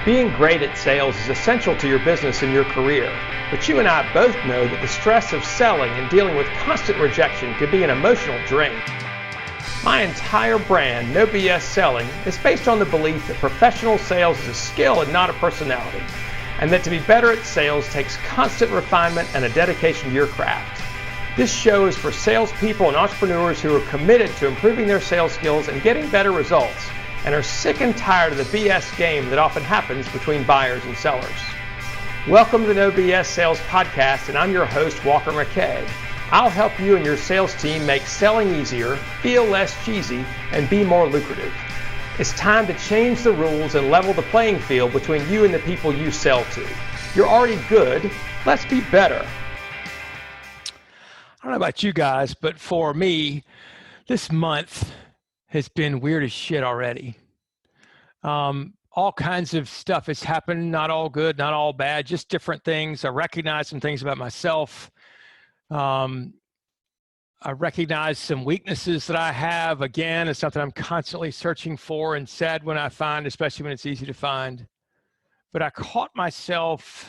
Being great at sales is essential to your business and your career, but you and I both know that the stress of selling and dealing with constant rejection can be an emotional drain. My entire brand, No BS Selling, is based on the belief that professional sales is a skill and not a personality, and that to be better at sales takes constant refinement and a dedication to your craft. This show is for salespeople and entrepreneurs who are committed to improving their sales skills and getting better results, and are sick and tired of the BS game that often happens between buyers and sellers. Welcome to the No BS Sales Podcast, and I'm your host, Walker McKay. I'll help you and your sales team make selling easier, feel less cheesy, and be more lucrative. It's time to change the rules and level the playing field between you and the people you sell to. You're already good, let's be better. I don't know about you guys, but for me, this month has been weird as shit already. All kinds of stuff has happened, not all good, not all bad, just different things. I recognize some things about myself. I recognize some weaknesses that I have. Again, it's something I'm constantly searching for and sad when I find, especially when it's easy to find. But I caught myself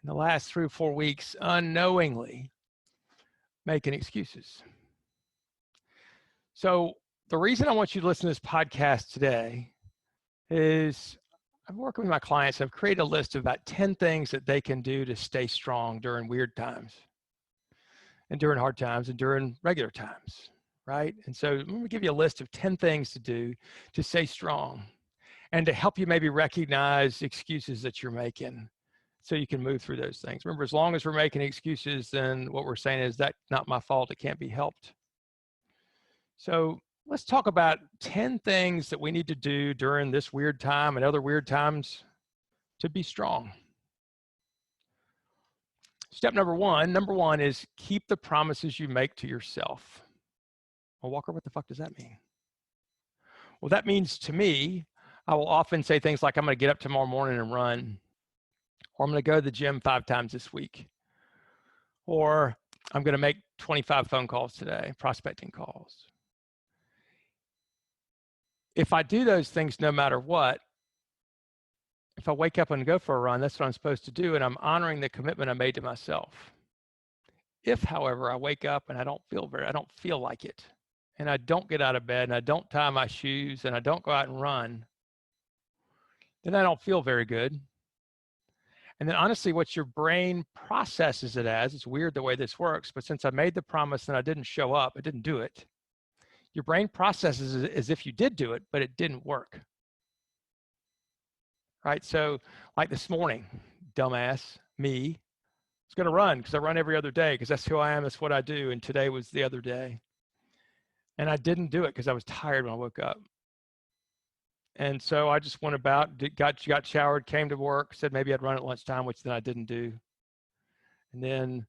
in the last 3 or 4 weeks unknowingly making excuses. So the reason I want you to listen to this podcast today is I'm working with my clients. I've created a list of about 10 things that they can do to stay strong during weird times and during hard times and during regular times, right? And so I'm going to give you a list of 10 things to do to stay strong and to help you maybe recognize excuses that you're making so you can move through those things. Remember, as long as we're making excuses, then what we're saying is that's not my fault. It can't be helped. So let's talk about 10 things that we need to do during this weird time and other weird times to be strong. Step number one is keep the promises you make to yourself. Well, Walker, what the fuck does that mean? Well, that means to me, I will often say things like, I'm going to get up tomorrow morning and run, or I'm going to go to the gym 5 times this week, or I'm going to make 25 phone calls today, prospecting calls. If I do those things no matter what, if I wake up and go for a run, that's what I'm supposed to do, and I'm honoring the commitment I made to myself. If, however, I wake up and I don't feel like it, and I don't get out of bed, and I don't tie my shoes, and I don't go out and run, then I don't feel very good. And then honestly, what your brain processes it as, it's weird the way this works, but since I made the promise and I didn't show up, I didn't do it, your brain processes it as if you did do it, but it didn't work. Right? So like this morning, dumbass, me, was going to run because I run every other day because that's who I am. That's what I do. And today was the other day. And I didn't do it because I was tired when I woke up. And so I just went about, got showered, came to work, said maybe I'd run at lunchtime, which then I didn't do. And then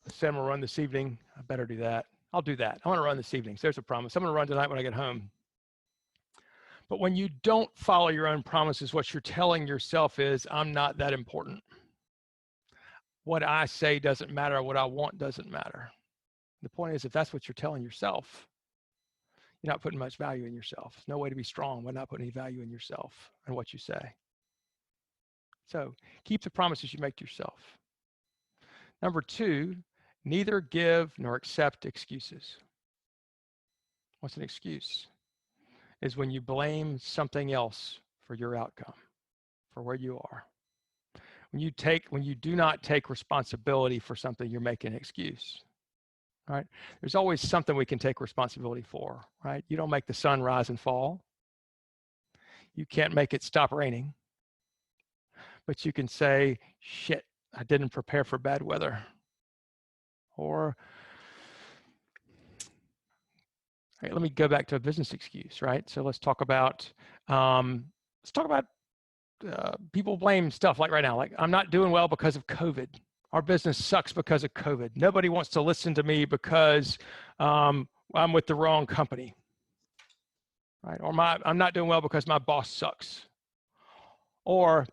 I said I'm going to run this evening. I better do that. I'll do that. I want to run this evening. So there's a promise. I'm going to run tonight when I get home. But when you don't follow your own promises, what you're telling yourself is, I'm not that important. What I say doesn't matter. What I want doesn't matter. The point is, if that's what you're telling yourself, you're not putting much value in yourself. There's no way to be strong by not putting any value in yourself and what you say. So keep the promises you make to yourself. Number 2, neither give nor accept excuses. What's an excuse? Is when you blame something else for your outcome, for where you are. When you do not take responsibility for something, you're making an excuse. Right? There's always something we can take responsibility for, right? You don't make the sun rise and fall. You can't make it stop raining. But you can say, shit, I didn't prepare for bad weather. Or, all right, let me go back to a business excuse, right? So let's talk about people blame stuff like right now, like I'm not doing well because of COVID. Our business sucks because of COVID. Nobody wants to listen to me because I'm with the wrong company, right? Or I'm not doing well because my boss sucks. Or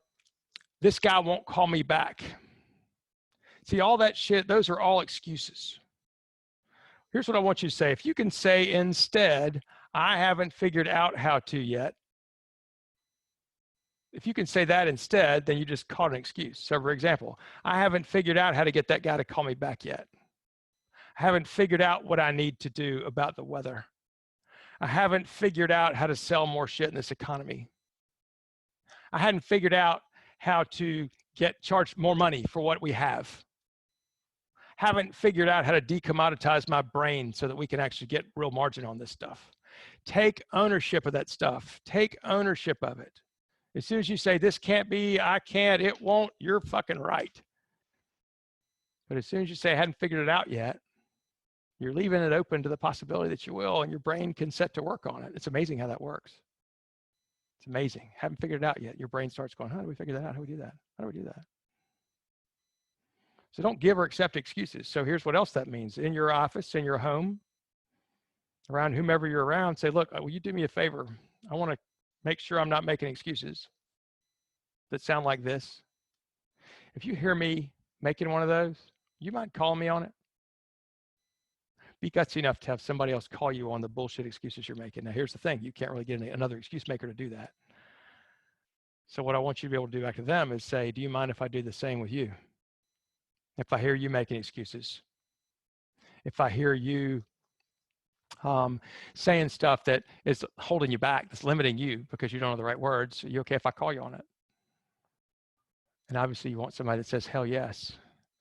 this guy won't call me back. See, all that shit, those are all excuses. Here's what I want you to say. If you can say instead, I haven't figured out how to yet, If you can say that instead, then you just caught an excuse. So for example, I haven't figured out how to get that guy to call me back yet. I haven't figured out what I need to do about the weather. I haven't figured out how to sell more shit in this economy. I hadn't figured out how to get charged more money for what we have. Haven't figured out how to decommoditize my brain so that we can actually get real margin on this stuff. Take ownership of that stuff. Take ownership of it. As soon as you say, this can't be, I can't, it won't, you're fucking right. But as soon as you say, I hadn't figured it out yet, you're leaving it open to the possibility that you will, and your brain can set to work on it. It's amazing how that works. It's amazing. Haven't figured it out yet. Your brain starts going, how do we figure that out? How do we do that? How do we do that? So don't give or accept excuses. So here's what else that means. In your office, in your home, around whomever you're around, say, look, will you do me a favor? I want to make sure I'm not making excuses that sound like this. If you hear me making one of those, you mind calling me on it? Be gutsy enough to have somebody else call you on the bullshit excuses you're making. Now, here's the thing. You can't really get another excuse maker to do that. So what I want you to be able to do back to them is say, do you mind if I do the same with you? If I hear you making excuses, if I hear you saying stuff that is holding you back, that's limiting you because you don't know the right words, are you okay if I call you on it? And obviously you want somebody that says, hell yes.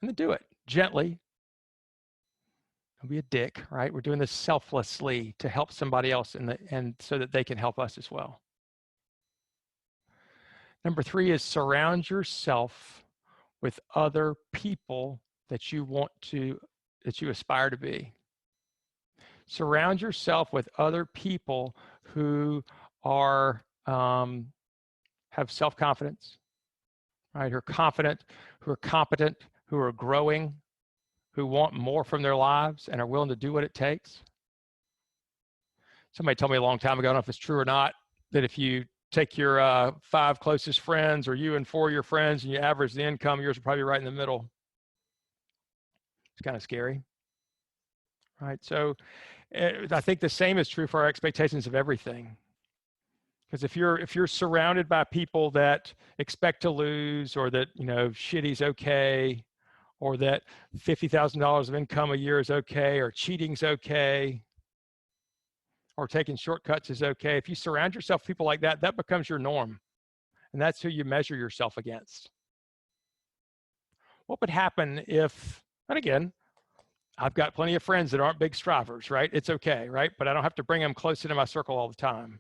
And then do it gently. Don't be a dick, right? We're doing this selflessly to help somebody else and so that they can help us as well. Number 3 is surround yourself with other people that you aspire to be. Surround yourself with other people who are have self-confidence, right? Who are confident, who are competent, who are growing, who want more from their lives and are willing to do what it takes. Somebody told me a long time ago, I don't know if it's true or not, that if you take your 5 closest friends or you and 4 of your friends and you average the income, yours will probably be right in the middle. It's kind of scary, right? So I think the same is true for our expectations of everything. Because if you're surrounded by people that expect to lose, or that, you know, shitty's okay, or that $50,000 of income a year is okay, or cheating's okay, or taking shortcuts is okay. If you surround yourself with people like that, that becomes your norm. And that's who you measure yourself against. What would happen if, and again, I've got plenty of friends that aren't big strivers, right? It's okay, right? But I don't have to bring them close into my circle all the time.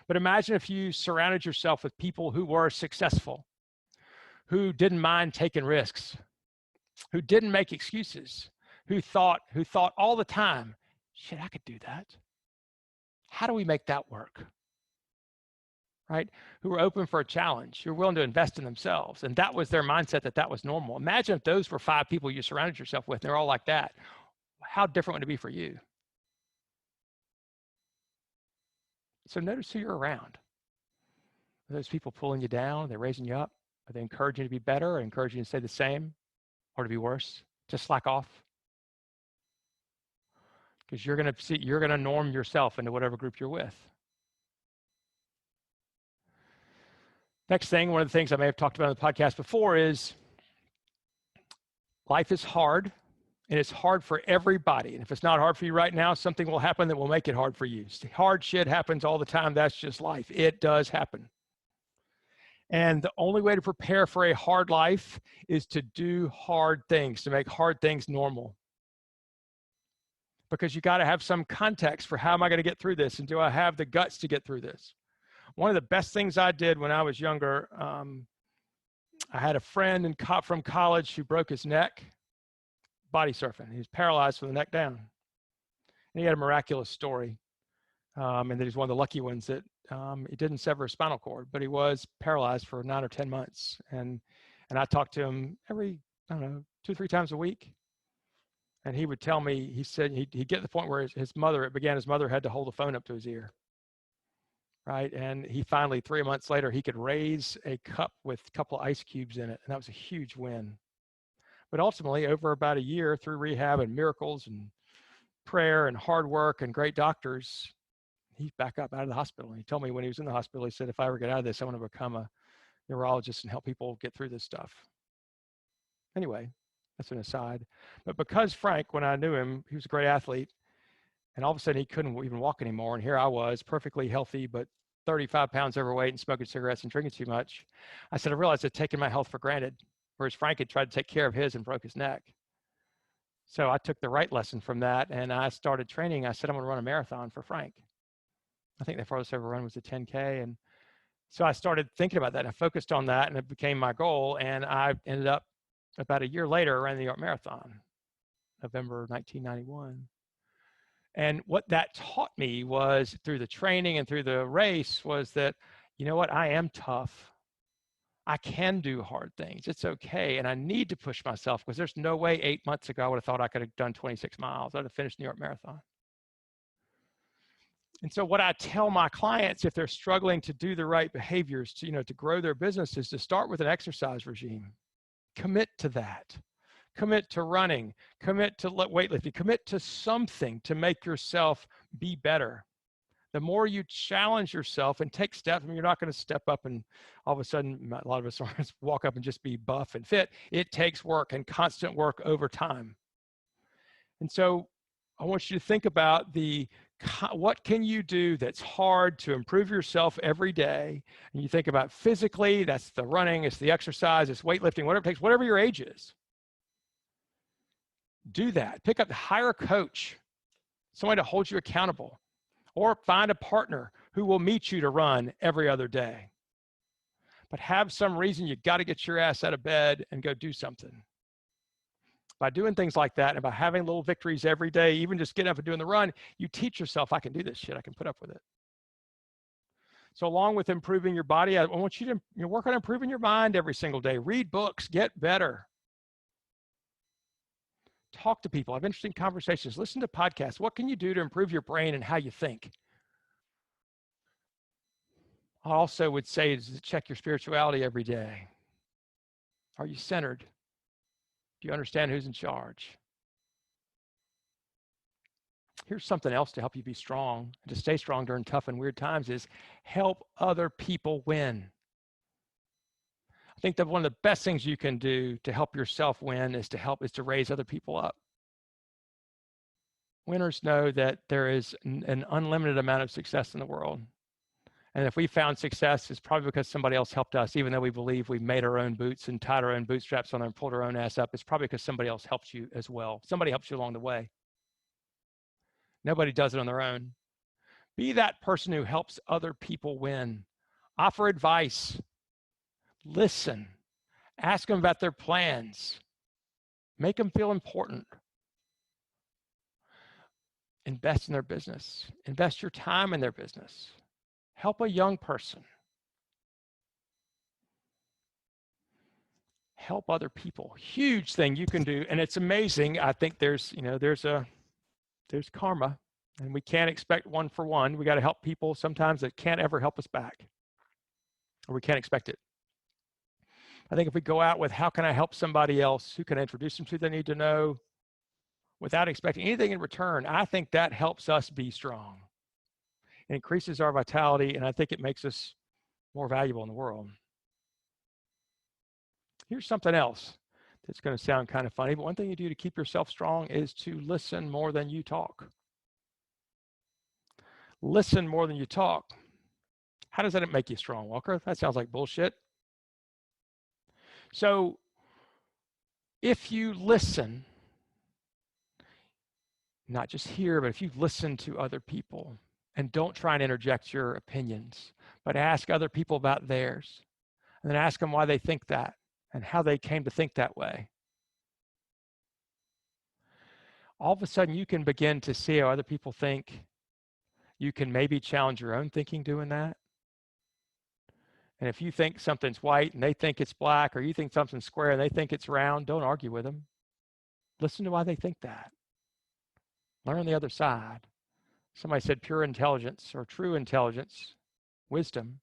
But imagine if you surrounded yourself with people who were successful, who didn't mind taking risks, who didn't make excuses, who thought all the time, shit, I could do that. How do we make that work? Right? Who were open for a challenge, who were willing to invest in themselves. And that was their mindset, that was normal. Imagine if those were 5 people you surrounded yourself with, and they're all like that. How different would it be for you? So notice who you're around. Are those people pulling you down? Are they raising you up? Are they encouraging you to be better, or encouraging you to stay the same, or to be worse, to slack off? Because you're going to norm yourself into whatever group you're with. Next thing, one of the things I may have talked about on the podcast before is life is hard, and it's hard for everybody. And if it's not hard for you right now, something will happen that will make it hard for you. Hard shit happens all the time. That's just life. It does happen. And the only way to prepare for a hard life is to do hard things, to make hard things normal. Because you got to have some context for how am I going to get through this, and do I have the guts to get through this? One of the best things I did when I was younger, I had a friend from college who broke his neck body surfing. He was paralyzed from the neck down. And he had a miraculous story, and that he's one of the lucky ones that he didn't sever his spinal cord, but he was paralyzed for 9 or 10 months. And I talked to him every, 2 or 3 times a week. And he would tell me, he said he'd get to the point where his mother had to hold the phone up to his ear. Right. And he finally, 3 months later, he could raise a cup with a couple of ice cubes in it. And that was a huge win. But ultimately, over about a year through rehab and miracles and prayer and hard work and great doctors, he's back up out of the hospital. And he told me when he was in the hospital, he said, if I ever get out of this, I want to become a neurologist and help people get through this stuff. Anyway, that's an aside. But because Frank, when I knew him, he was a great athlete, and all of a sudden he couldn't even walk anymore. And here I was, perfectly healthy, but 35 pounds overweight and smoking cigarettes and drinking too much. I said, I realized I'd taken my health for granted, whereas Frank had tried to take care of his and broke his neck. So I took the right lesson from that, and I started training. I said, I'm going to run a marathon for Frank. I think the farthest I ever run was a 10K. And so I started thinking about that, and I focused on that, and it became my goal. And I ended up, about a year later, ran the New York Marathon, November 1991. And what that taught me was, through the training and through the race, was that, you know what, I am tough. I can do hard things. It's okay. And I need to push myself, because there's no way 8 months ago I would have thought I could have done 26 miles. I'd have finished the New York Marathon. And so what I tell my clients, if they're struggling to do the right behaviors to grow their business, is to start with an exercise regime. Commit to that. Commit to running. Commit to weightlifting. Commit to something to make yourself be better. The more you challenge yourself and take steps, you're not going to step up and all of a sudden, a lot of us walk up and just be buff and fit. It takes work and constant work over time. And so I want you to think about what can you do that's hard to improve yourself every day. And you think about physically, that's the running, it's the exercise, it's weightlifting, whatever it takes, whatever your age is. Do that. Hire a coach, somebody to hold you accountable. Or find a partner who will meet you to run every other day. But have some reason you got to get your ass out of bed and go do something. By doing things like that, and by having little victories every day, even just getting up and doing the run, you teach yourself, I can do this shit, I can put up with it. So along with improving your body, I want you to work on improving your mind every single day. Read books, get better. Talk to people, have interesting conversations, listen to podcasts. What can you do to improve your brain and how you think? I also would say is to check your spirituality every day. Are you centered? Do you understand who's in charge? Here's something else to help you be strong and to stay strong during tough and weird times is help other people win. I think that one of the best things you can do to help yourself win is to raise other people up. Winners know that there is an unlimited amount of success in the world. And if we found success, it's probably because somebody else helped us, even though we believe we made our own boots and tied our own bootstraps on and pulled our own ass up. It's probably because somebody else helped you as well. Somebody helps you along the way. Nobody does it on their own. Be that person who helps other people win. Offer advice. Listen. Ask them about their plans. Make them feel important. Invest in their business. Invest your time in their business. Help a young person. Help other people. Huge thing you can do. And it's amazing. I think there's karma, and we can't expect one for one. We got to help people sometimes that can't ever help us back, or we can't expect it. I think if we go out with, how can I help somebody else? Who can I introduce them to they need to know without expecting anything in return? I think that helps us be strong. It increases our vitality, and I think it makes us more valuable in the world. Here's something else that's going to sound kind of funny, but one thing you do to keep yourself strong is to listen more than you talk. Listen more than you talk. How does that make you strong, Walker? That sounds like bullshit. So if you listen, not just hear, but if you listen to other people and don't try and interject your opinions, but ask other people about theirs, and then ask them why they think that and how they came to think that way. All of a sudden, you can begin to see how other people think. You can maybe challenge your own thinking doing that. And if you think something's white and they think it's black, or you think something's square and they think it's round, don't argue with them. Listen to why they think that. Learn the other side. Somebody said pure intelligence or true intelligence, wisdom,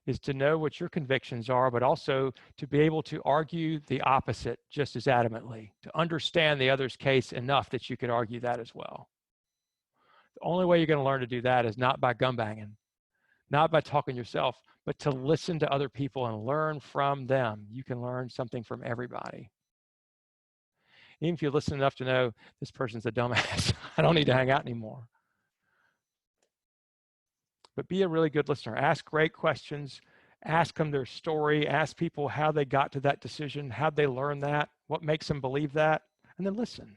is to know what your convictions are, but also to be able to argue the opposite just as adamantly, to understand the other's case enough that you could argue that as well. The only way you're going to learn to do that is not by gum banging, not by talking yourself, but to listen to other people and learn from them. You can learn something from everybody. Even if you listen enough to know this person's a dumbass, I don't need to hang out anymore. But be a really good listener. Ask great questions. Ask them their story. Ask people how they got to that decision, how they learn that, what makes them believe that, and then listen.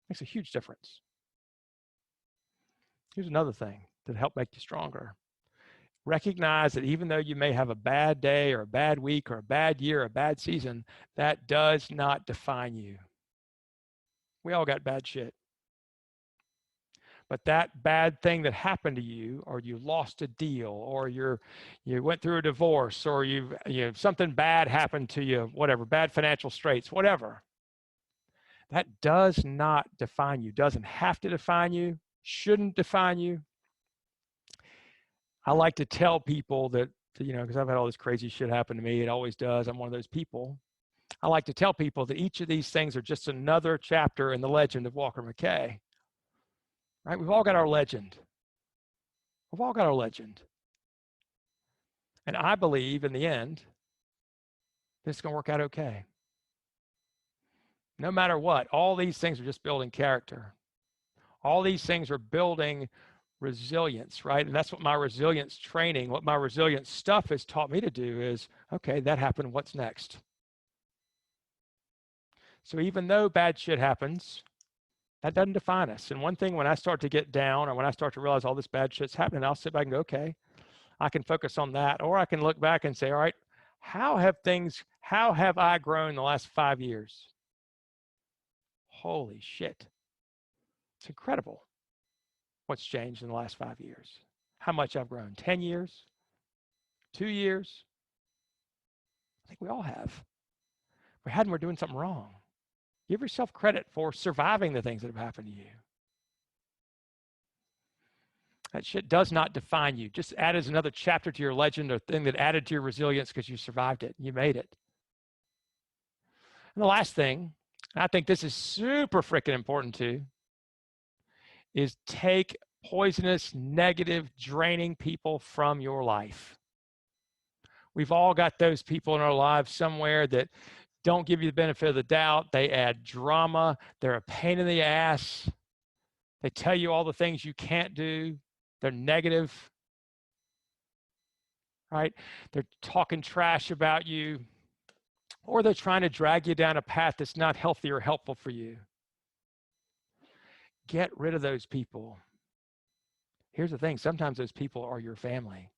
Makes a huge difference. Here's another thing to help make you stronger. Recognize that even though you may have a bad day or a bad week or a bad year or a bad season, that does not define you. We all got bad shit. But that bad thing that happened to you, or you lost a deal, or you went through a divorce, or something bad happened to you, whatever, bad financial straits, whatever, that does not define you, doesn't have to define you, shouldn't define you. I like to tell people that, because I've had all this crazy shit happen to me. It always does. I'm one of those people. I like to tell people that each of these things are just another chapter in the legend of Walker McKay. Right? We've all got our legend. We've all got our legend. And I believe in the end, this is going to work out okay. No matter what, all these things are just building character. All these things are building resilience, right? And that's what my resilience training, what my resilience stuff has taught me to do is, okay, that happened, what's next? So even though bad shit happens, that doesn't define us. And one thing, when I start to get down or when I start to realize all this bad shit's happening, I'll sit back and go, okay, I can focus on that. Or I can look back and say, all right, how have I grown the last 5 years? Holy shit. It's incredible what's changed in the last 5 years. How much I've grown. 10 years? 2 years? I think we all have. If we hadn't, we're doing something wrong. Give yourself credit for surviving the things that have happened to you. That shit does not define you. Just add as another chapter to your legend, or thing that added to your resilience because you survived it. You made it. And the last thing, and I think this is super freaking important too, is take poisonous, negative, draining people from your life. We've all got those people in our lives somewhere that don't give you the benefit of the doubt. They add drama. They're a pain in the ass. They tell you all the things you can't do. They're negative, right? They're talking trash about you, or they're trying to drag you down a path that's not healthy or helpful for you. Get rid of those people. Here's the thing. Sometimes those people are your family.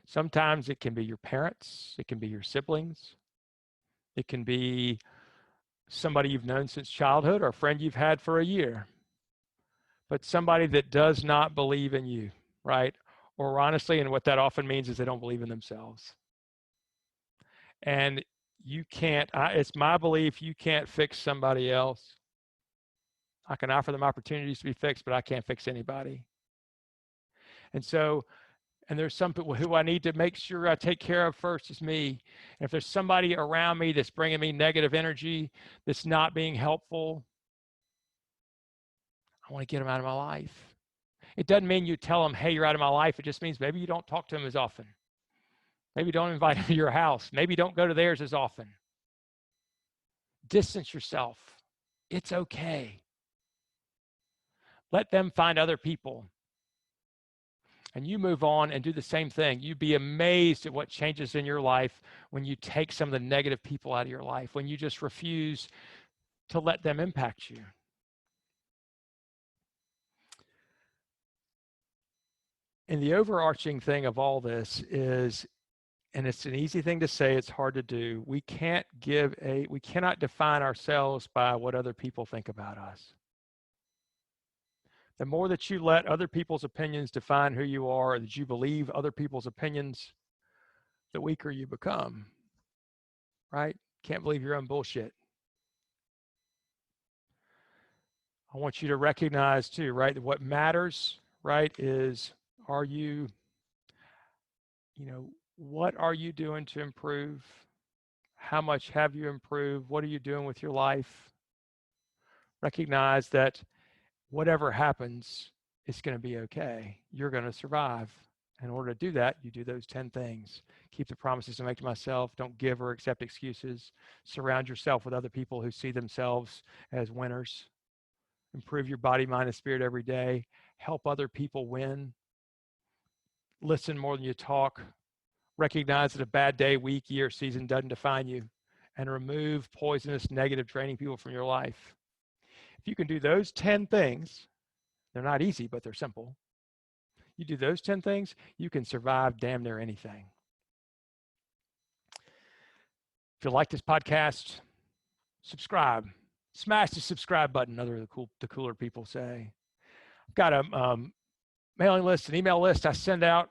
Sometimes it can be your parents. It can be your siblings. It can be somebody you've known since childhood or a friend you've had for a year. But somebody that does not believe in you, right? Or honestly, and what that often means is they don't believe in themselves. And you can't, it's my belief, you can't fix somebody else. I can offer them opportunities to be fixed, but I can't fix anybody. And so, and there's some people who I need to make sure I take care of first is me. And if there's somebody around me that's bringing me negative energy, that's not being helpful, I want to get them out of my life. It doesn't mean you tell them, hey, you're out of my life. It just means maybe you don't talk to them as often. Maybe don't invite them to your house. Maybe don't go to theirs as often. Distance yourself. It's okay. Let them find other people. And you move on and do the same thing. You'd be amazed at what changes in your life when you take some of the negative people out of your life, when you just refuse to let them impact you. And the overarching thing of all this is, and it's an easy thing to say, it's hard to do, we cannot define ourselves by what other people think about us. The more that you let other people's opinions define who you are, that you believe other people's opinions, the weaker you become, right? Can't believe your own bullshit. I want you to recognize too, right, that what matters, right, is what are you doing to improve? How much have you improved? What are you doing with your life? Recognize that whatever happens, it's going to be okay. You're going to survive. In order to do that, you do those 10 things. Keep the promises I make to myself. Don't give or accept excuses. Surround yourself with other people who see themselves as winners. Improve your body, mind, and spirit every day. Help other people win. Listen more than you talk. Recognize that a bad day, week, year, season doesn't define you. And remove poisonous, negative, draining people from your life. If you can do those 10 things, they're not easy, but they're simple. You do those 10 things, you can survive damn near anything. If you like this podcast, subscribe. Smash the subscribe button, the cooler people say. I've got a mailing list, an email list I send out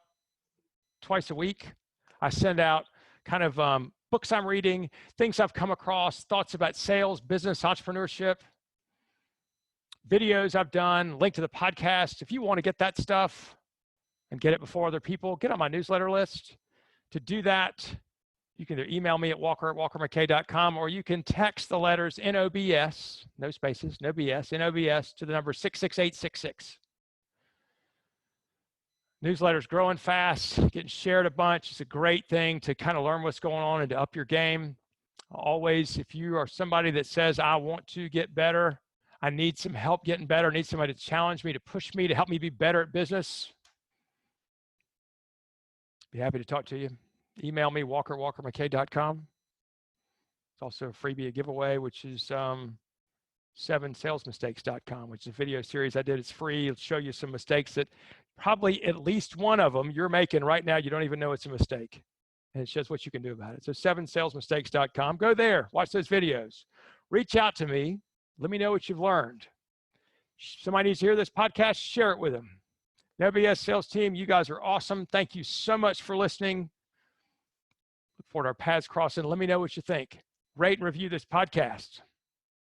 twice a week. I send out kind of books I'm reading, things I've come across, thoughts about sales, business, entrepreneurship, videos I've done, link to the podcast. If you want to get that stuff and get it before other people, get on my newsletter list. To do that, you can either email me at walker@walkermckay.com, or you can text the letters NOBS, no spaces, no BS, NOBS to the number 66866. Newsletter's growing fast, getting shared a bunch. It's a great thing to kind of learn what's going on and to up your game. Always, if you are somebody that says, I want to get better, I need some help getting better, I need somebody to challenge me, to push me, to help me be better at business, be happy to talk to you. Email me, walker@walkermckay.com. It's also a freebie, a giveaway, which is 7salesmistakes.com, which is a video series I did. It's free. It'll show you some mistakes that probably at least one of them you're making right now. You don't even know it's a mistake. And it shows what you can do about it. So 7salesmistakes.com. Go there. Watch those videos. Reach out to me. Let me know what you've learned. Somebody needs to hear this podcast. Share it with them. No BS sales team, you guys are awesome. Thank you so much for listening. Look forward to our paths crossing. Let me know what you think. Rate and review this podcast.